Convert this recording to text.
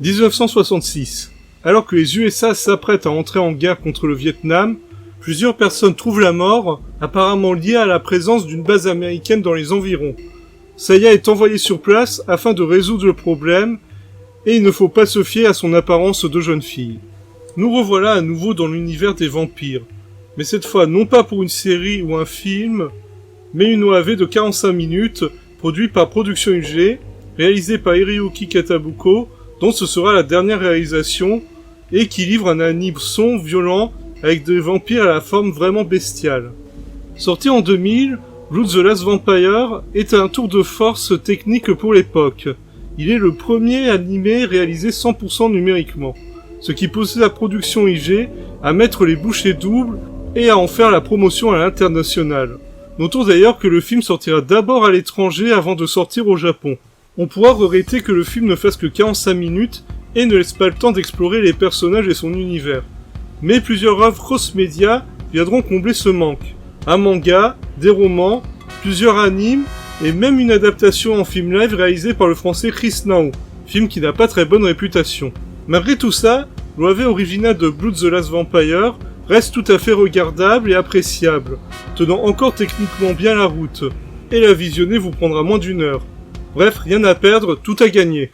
1966. Alors que les USA s'apprêtent à entrer en guerre contre le Vietnam, plusieurs personnes trouvent la mort, apparemment liée à la présence d'une base américaine dans les environs. Saya est envoyé sur place afin de résoudre le problème, et il ne faut pas se fier à son apparence de jeune fille. Nous revoilà à nouveau dans l'univers des vampires, mais cette fois non pas pour une série ou un film, mais une OAV de 45 minutes, produit par Production UG, réalisé par Hiroyuki Katabuko, dont ce sera la dernière réalisation, et qui livre un anime sombre, violent, avec des vampires à la forme vraiment bestiale. Sorti en 2000, Blood the Last Vampire est un tour de force technique pour l'époque. Il est le premier animé réalisé 100% numériquement, ce qui poussait la production IG à mettre les bouchées doubles et à en faire la promotion à l'international. Notons d'ailleurs que le film sortira d'abord à l'étranger avant de sortir au Japon. On pourra regretter que le film ne fasse que 45 minutes et ne laisse pas le temps d'explorer les personnages et son univers. Mais plusieurs œuvres cross-média viendront combler ce manque. Un manga, des romans, plusieurs animes et même une adaptation en film live réalisée par le français Chris Nao, film qui n'a pas très bonne réputation. Malgré tout ça, l'OAV originale de Blood the Last Vampire reste tout à fait regardable et appréciable, tenant encore techniquement bien la route, et la visionner vous prendra moins d'1 heure. Bref, rien à perdre, tout à gagner.